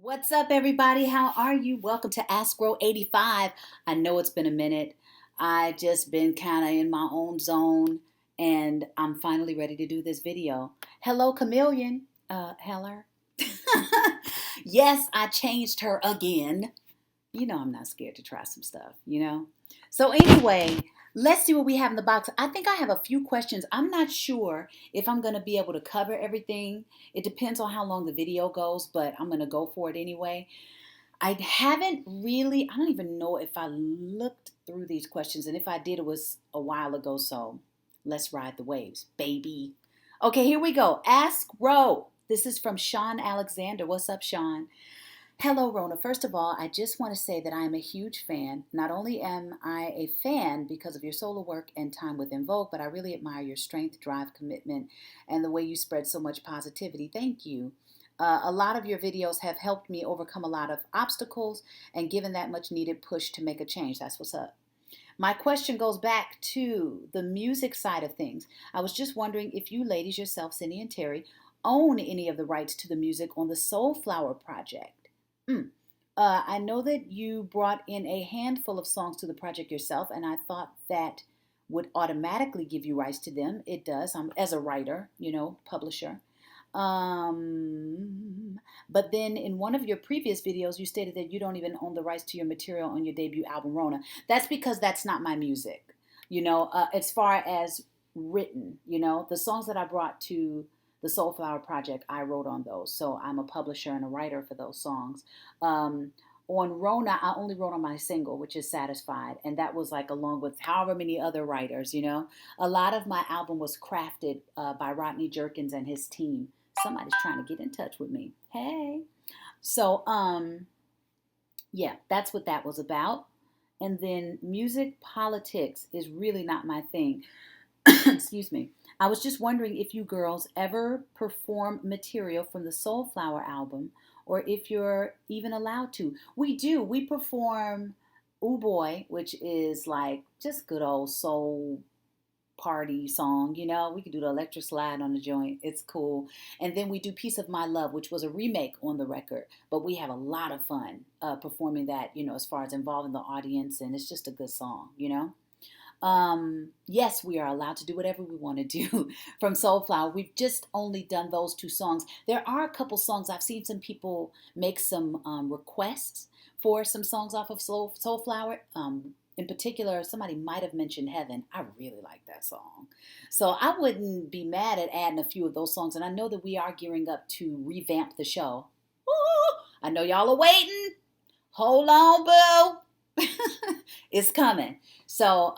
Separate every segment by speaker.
Speaker 1: What's up, everybody? How are you? Welcome to ASK RHO 85. I know it's been a minute. I just been kind of in my own zone, and I'm finally ready to do this video. Hello, Chameleon. Heller. Yes, I changed her again. You know I'm not scared to try some stuff. So anyway, let's see what we have in the box. I think I have a few questions. I'm not sure if I'm going to be able to cover everything. It depends on how long the video goes, but I'm going to go for it anyway. I don't even know if I looked through these questions, and if I did, it was a while ago, so let's ride the waves, baby. Okay, here we go. Ask Ro. This is from Sean Alexander. What's up, Sean? Hello, Rhona. First of all, I just want to say that I am a huge fan. Not only am I a fan because of your solo work and time with Invoke, but I really admire your strength, drive, commitment, and the way you spread so much positivity. Thank you. A lot of your videos have helped me overcome a lot of obstacles and given that much needed push to make a change. That's what's up. My question goes back to the music side of things. I was just wondering if you ladies yourself, Cindy and Terry, own any of the rights to the music on the Soulflower project. I know that you brought in a handful of songs to the project yourself, and I thought that would automatically give you rights to them. It does. I'm as a writer, publisher. But then in one of your previous videos, you stated that you don't even own the rights to your material on your debut album, Rhona. That's because that's not my music. As far as written, the songs that I brought to the Soulflower Project, I wrote on those. So I'm a publisher and a writer for those songs. On Rhona, I only wrote on my single, which is Satisfied. And that was like along with however many other writers. A lot of my album was crafted by Rodney Jerkins and his team. Somebody's trying to get in touch with me. Hey. So, yeah, that's what that was about. And then music politics is really not my thing. Excuse me. I was just wondering if you girls ever perform material from the Soulflower album or if you're even allowed to. We do. We perform Ooh Boy, which is like just good old soul party song. We could do the electric slide on the joint. It's cool. And then we do Piece of My Love, which was a remake on the record, but we have a lot of fun performing that, as far as involving the audience, and it's just a good song. Yes, we are allowed to do whatever we want to do from Soulflower. We've just only done those two songs. There are a couple songs. I've seen some people make some requests for some songs off of Soulflower. In particular, somebody might have mentioned Heaven. I really like that song. So I wouldn't be mad at adding a few of those songs. And I know that we are gearing up to revamp the show. Ooh, I know y'all are waiting. Hold on, boo. It's coming. So,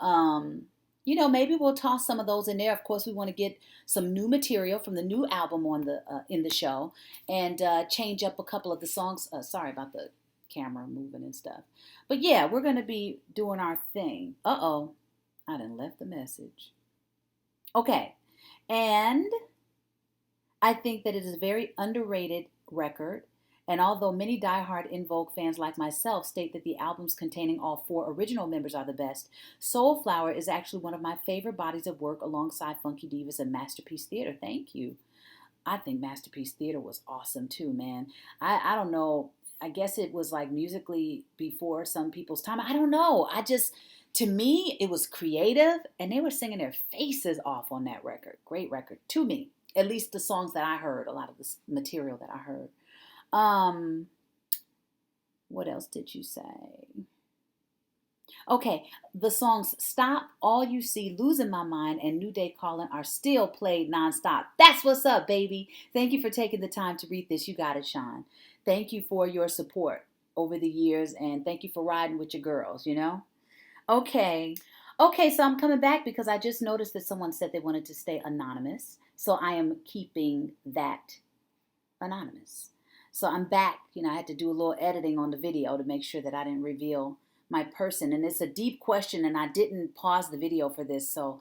Speaker 1: maybe we'll toss some of those in there. Of course, we want to get some new material from the new album on the in the show, and change up a couple of the songs. Sorry about the camera moving and stuff. But yeah, we're going to be doing our thing. Uh-oh, I done left the message. Okay, and I think that it is a very underrated record. And although many diehard Invoke fans like myself state that the albums containing all four original members are the best, Soulflower is actually one of my favorite bodies of work alongside Funky Divas and Masterpiece Theater. Thank you. I think Masterpiece Theater was awesome too, man. I don't know. I guess it was like musically before some people's time. I don't know. To me, it was creative, and they were singing their faces off on that record. Great record to me. At least the songs that I heard, a lot of the material that I heard. What else did you say? Okay, the songs Stop, All You See, Losing My Mind, and New Day Calling are still played nonstop. That's what's up, baby. Thank you for taking the time to read this. You got it, Sean. Thank you for your support over the years, and thank you for riding with your girls, Okay. Okay, so I'm coming back because I just noticed that someone said they wanted to stay anonymous. So I am keeping that anonymous. So I'm back. I had to do a little editing on the video to make sure that I didn't reveal my person. And it's a deep question, and I didn't pause the video for this. So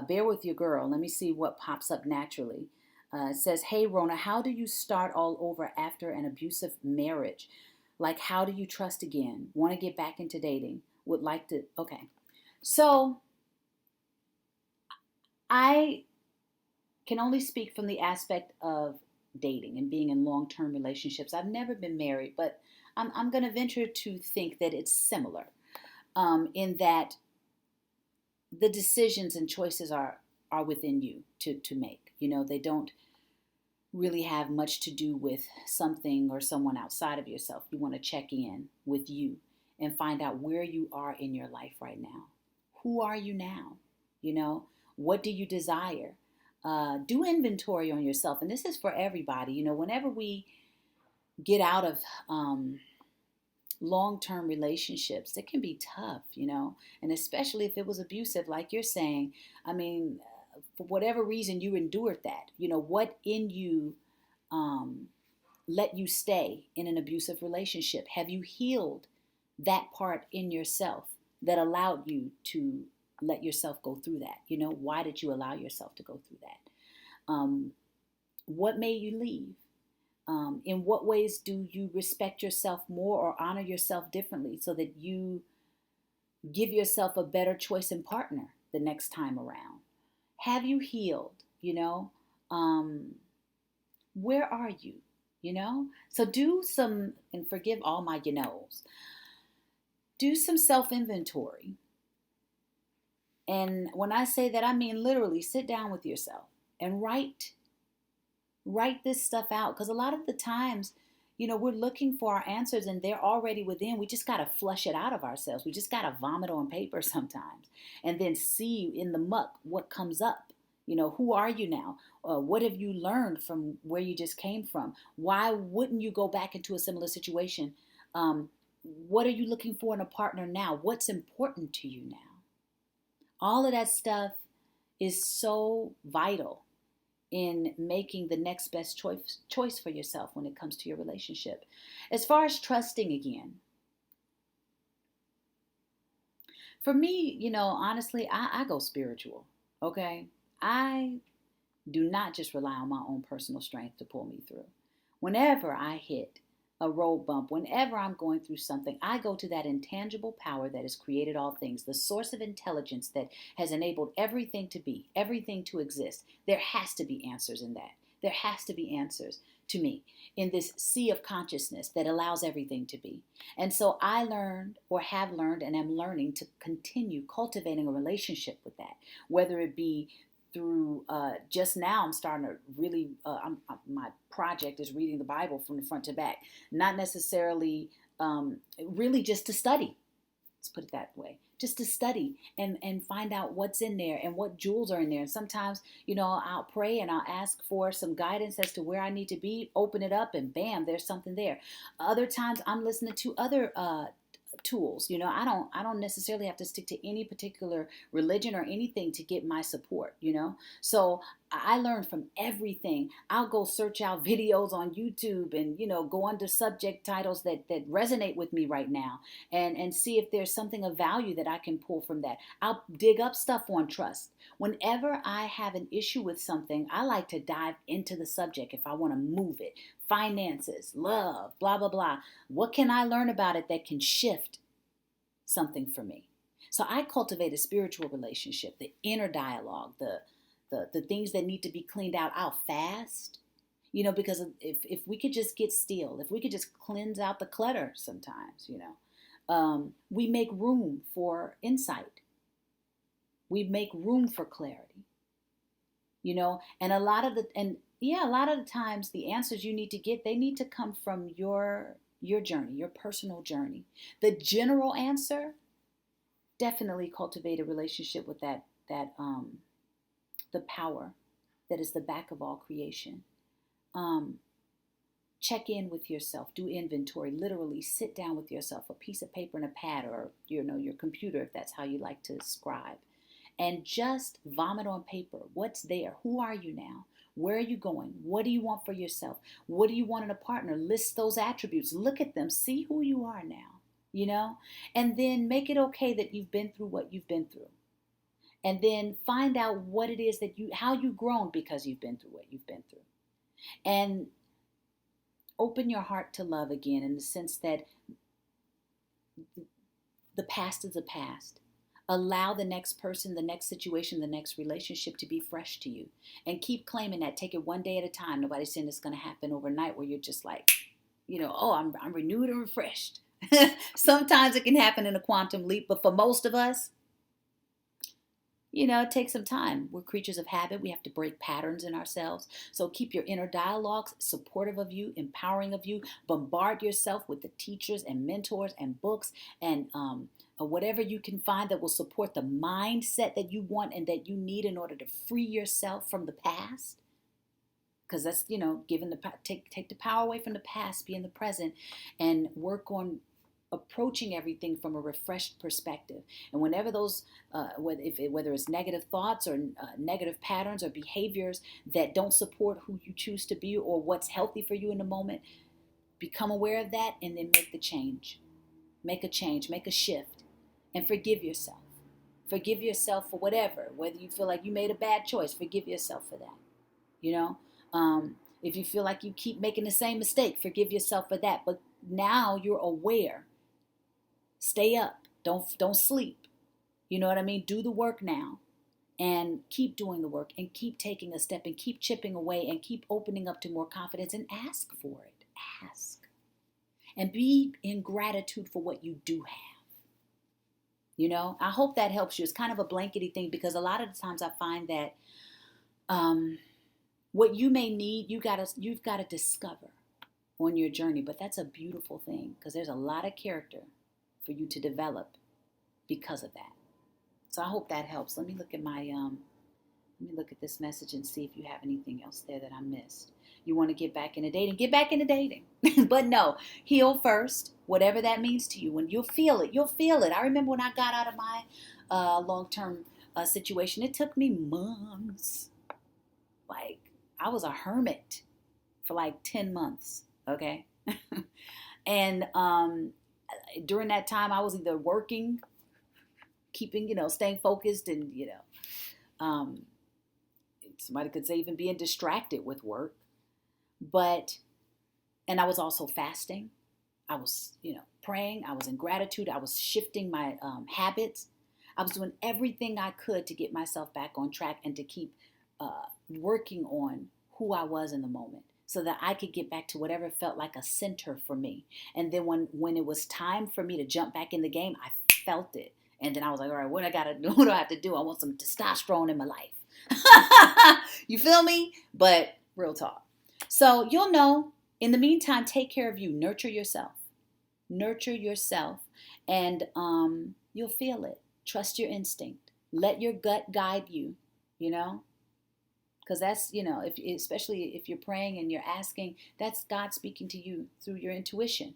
Speaker 1: bear with your girl. Let me see what pops up naturally. It says, hey, Rhona, how do you start all over after an abusive marriage? Like, how do you trust again? Want to get back into dating? Would like to. Okay. So I can only speak from the aspect of dating and being in long-term relationships. I've never been married, but I'm going to venture to think that it's similar, in that the decisions and choices are within you to make. They don't really have much to do with something or someone outside of yourself. You want to check in with you and find out where you are in your life right now. Who are you now? What do you desire? Do inventory on yourself. And this is for everybody. Whenever we get out of long-term relationships, it can be tough, and especially if it was abusive, like you're saying. I mean, for whatever reason you endured that, what in you let you stay in an abusive relationship? Have you healed that part in yourself that allowed you to let yourself go through that? Why did you allow yourself to go through that? What made you leave? In what ways do you respect yourself more or honor yourself differently so that you give yourself a better choice in partner the next time around? Have you healed? Where are you? So do some, and forgive all my knows, do some self-inventory. And when I say that, I mean literally sit down with yourself and write this stuff out. Because a lot of the times, we're looking for our answers and they're already within. We just got to flush it out of ourselves. We just got to vomit on paper sometimes and then see in the muck what comes up. Who are you now? What have you learned from where you just came from? Why wouldn't you go back into a similar situation? What are you looking for in a partner now? What's important to you now? All of that stuff is so vital in making the next best choice for yourself when it comes to your relationship. As far as trusting again, for me, honestly, I go spiritual, okay? I do not just rely on my own personal strength to pull me through. Whenever I hit a road bump, whenever I'm going through something, I go to that intangible power that has created all things, the source of intelligence that has enabled everything to be, everything to exist. There has to be answers in that. There has to be answers to me in this sea of consciousness that allows everything to be. And so I learned, or have learned, and am learning to continue cultivating a relationship with that, whether it be through just now I'm starting to really my project is reading the Bible from the front to back, not necessarily really just to study, let's put it that way, just to study and find out what's in there and what jewels are in there. And sometimes I'll pray and I'll ask for some guidance as to where I need to be, open it up, and bam, there's something there. Other times I'm listening to other tools. I don't necessarily have to stick to any particular religion or anything to get my support, So I learn from everything. I'll go search out videos on YouTube and, go under subject titles that resonate with me right now and see if there's something of value that I can pull from that. I'll dig up stuff on trust. Whenever I have an issue with something, I like to dive into the subject if I want to move it. Finances, love, blah, blah, blah. What can I learn about it that can shift something for me? So I cultivate a spiritual relationship, the inner dialogue, the things that need to be cleaned out. I'll fast, because if we could just get still, if we could just cleanse out the clutter sometimes, we make room for insight. We make room for clarity, and a lot of the times the answers you need to get, they need to come from your journey, your personal journey. The general answer, definitely cultivate a relationship with that the power that is the back of all creation. Check in with yourself, do inventory, literally sit down with yourself, a piece of paper and a pad, or your computer if that's how you like to scribe, and just vomit on paper what's there. Who are you now? Where are you going? What do you want for yourself? What do you want in a partner? List those attributes. Look at them. See who you are now, and then make it okay that you've been through what you've been through. And then find out what it is how you've grown because you've been through what you've been through. And open your heart to love again, in the sense that the past is the past. Allow the next person, the next situation, the next relationship to be fresh to you. And keep claiming that. Take it one day at a time. Nobody's saying it's going to happen overnight where you're just like, oh, I'm renewed and refreshed. Sometimes it can happen in a quantum leap, but for most of us, it takes some time. We're creatures of habit. We have to break patterns in ourselves. So keep your inner dialogues supportive of you, empowering of you. Bombard yourself with the teachers and mentors and books and whatever you can find that will support the mindset that you want and that you need in order to free yourself from the past. Because that's, take the power away from the past, be in the present, and work on approaching everything from a refreshed perspective. And whenever those, whether it's negative thoughts or negative patterns or behaviors that don't support who you choose to be or what's healthy for you in the moment, become aware of that and then make the change. Make a change, make a shift, and forgive yourself. Forgive yourself for whatever, whether you feel like you made a bad choice, forgive yourself for that, If you feel like you keep making the same mistake, forgive yourself for that. But now you're aware. Stay up. Don't sleep. You know what I mean? Do the work now. And keep doing the work and keep taking a step and keep chipping away and keep opening up to more confidence and ask for it. Ask. And be in gratitude for what you do have. I hope that helps you. It's kind of a blankety thing because a lot of the times I find that what you may need, you've got to discover on your journey. But that's a beautiful thing because there's a lot of character for you to develop because of that. So I hope that helps. Let me look at this message and see if you have anything else there that I missed. You want to get back into dating? Get back into dating. But no, heal first, whatever that means to you. When you'll feel it. I remember when I got out of my long-term situation, it took me months. Like, I was a hermit for like 10 months, okay? And during that time, I was either working, keeping, staying focused and, somebody could say even being distracted with work. And I was also fasting. I was, praying. I was in gratitude. I was shifting my habits. I was doing everything I could to get myself back on track and to keep working on who I was in the moment so that I could get back to whatever felt like a center for me. And then when it was time for me to jump back in the game, I felt it. And then I was like, all right, what do I got to do? What do I have to do? I want some testosterone in my life. You feel me? But real talk. So you'll know. In the meantime, take care of you. Nurture yourself. Nurture yourself. And you'll feel it. Trust your instinct. Let your gut guide you, Because that's, especially if you're praying and you're asking, that's God speaking to you through your intuition.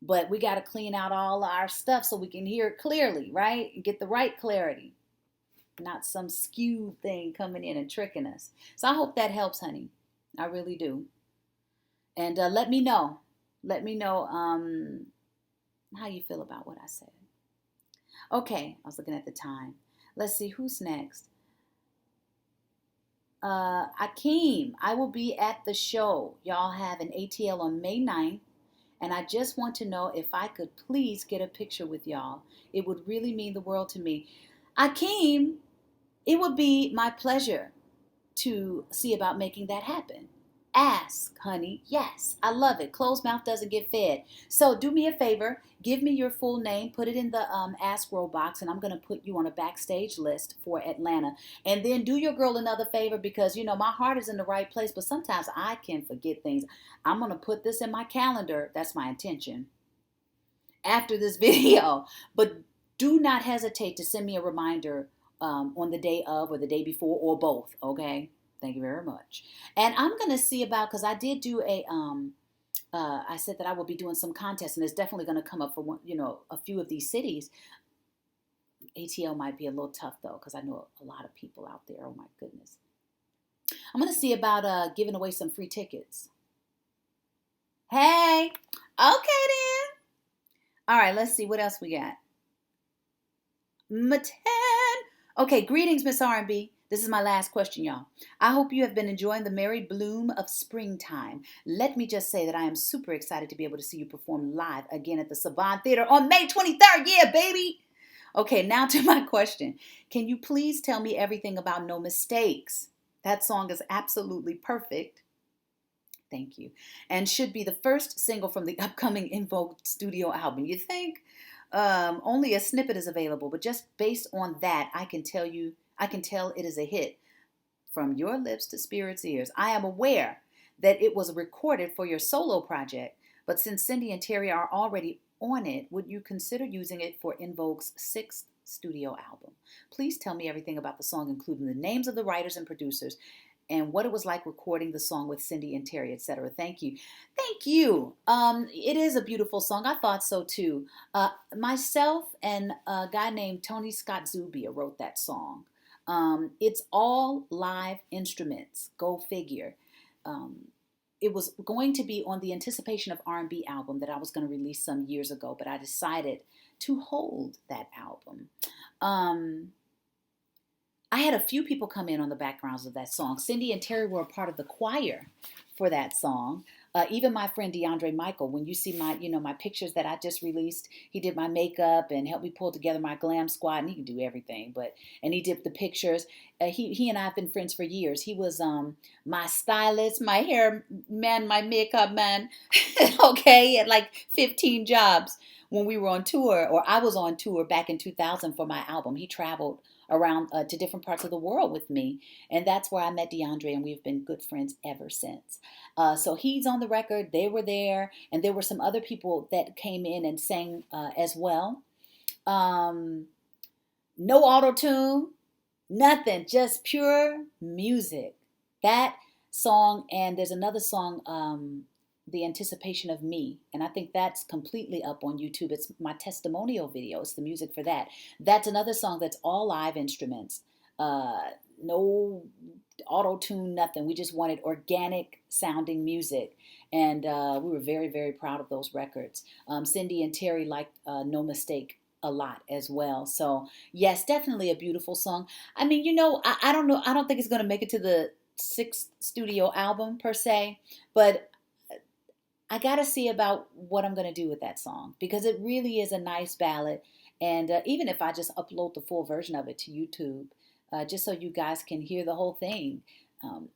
Speaker 1: But we got to clean out all our stuff so we can hear it clearly, right? And get the right clarity. Not some skewed thing coming in and tricking us. So I hope that helps, honey. I really do. And let me know. Let me know how you feel about what I said. Okay, I was looking at the time. Let's see, who's next? Akeem, I will be at the show. Y'all have an ATL on May 9th. And I just want to know if I could please get a picture with y'all. It would really mean the world to me. Akeem, it would be my pleasure to see about making that happen. Ask, honey. Yes, I love it. Closed mouth doesn't get fed. So do me a favor. Give me your full name. Put it in the Ask RHO box, and I'm going to put you on a backstage list for Atlanta. And then do your girl another favor because, my heart is in the right place, but sometimes I can forget things. I'm going to put this in my calendar. That's my intention. After this video. But do not hesitate to send me a reminder on the day of or the day before or both, okay? Thank you very much. And I'm going to see about, because I did do I said that I will be doing some contests, and it's definitely going to come up for one, a few of these cities. ATL might be a little tough, though, because I know a lot of people out there. Oh, my goodness. I'm going to see about giving away some free tickets. Hey. Okay, then. All right, let's see. What else we got? Maten. Okay, greetings, Miss R&B. This is my last question, y'all. I hope you have been enjoying the merry bloom of springtime. Let me just say that I am super excited to be able to see you perform live again at the Savant Theater on May 23rd. Yeah, baby. Okay, now to my question. Can you please tell me everything about No Mistakes? That song is absolutely perfect. Thank you. And should be the first single from the upcoming In Vogue studio album. You think? Only a snippet is available, but just based on that, I can tell it is a hit. From your lips to spirit's ears. I am aware that it was recorded for your solo project, but since Cindy and Terry are already on it, would you consider using it for In Vogue's sixth studio album? Please tell me everything about the song, including the names of the writers and producers, and what it was like recording the song with Cindy and Terry, etc. Thank you. Thank you. It is a beautiful song. I thought so too. Myself and a guy named Tony Scott Zubia wrote that song. It's all live instruments. Go figure. It was going to be on the Anticipation of R&B album that I was going to release some years ago, but I decided to hold that album. I had a few people come in on the backgrounds of that song. Cindy and Terry were a part of the choir for that song. Even my friend DeAndre Michael, when you see my pictures that I just released, he did my makeup and helped me pull together my glam squad, and he can do everything. And he did the pictures. He and I have been friends for years. He was my stylist, my hair man, my makeup man. Okay, he had like 15 jobs when we were on tour, or I was on tour back in 2000 for my album. He traveled around to different parts of the world with me. And that's where I met DeAndre, and we've been good friends ever since. So he's on the record. They were there. And there were some other people that came in and sang as well. No auto-tune, nothing, just pure music. That song, and there's another song, The Anticipation of Me, and I think that's completely up on YouTube. It's my testimonial video. It's the music for that. That's another song that's all live instruments. No auto-tune, nothing. We just wanted organic sounding music, and we were very, very proud of those records. Cindy and Terry liked No Mistake a lot as well. So yes, definitely a beautiful song. I mean, I don't know. I don't think it's going to make it to the sixth studio album per se, but I got to see about what I'm going to do with that song, because it really is a nice ballad. And even if I just upload the full version of it to YouTube, just so you guys can hear the whole thing,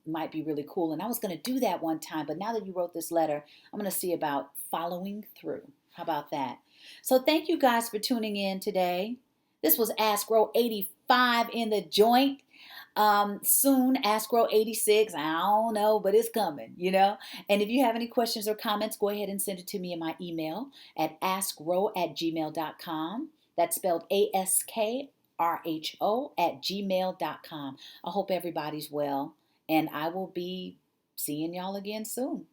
Speaker 1: might be really cool. And I was going to do that one time, but now that you wrote this letter, I'm going to see about following through. How about that? So thank you guys for tuning in today. This was ASK RHO 85 in the joint. Soon ASK RHO 86. I don't know, but it's coming, And if you have any questions or comments, go ahead and send it to me in my email at askrho@gmail.com. That's spelled ASKRHO@gmail.com. I hope everybody's well, and I will be seeing y'all again soon.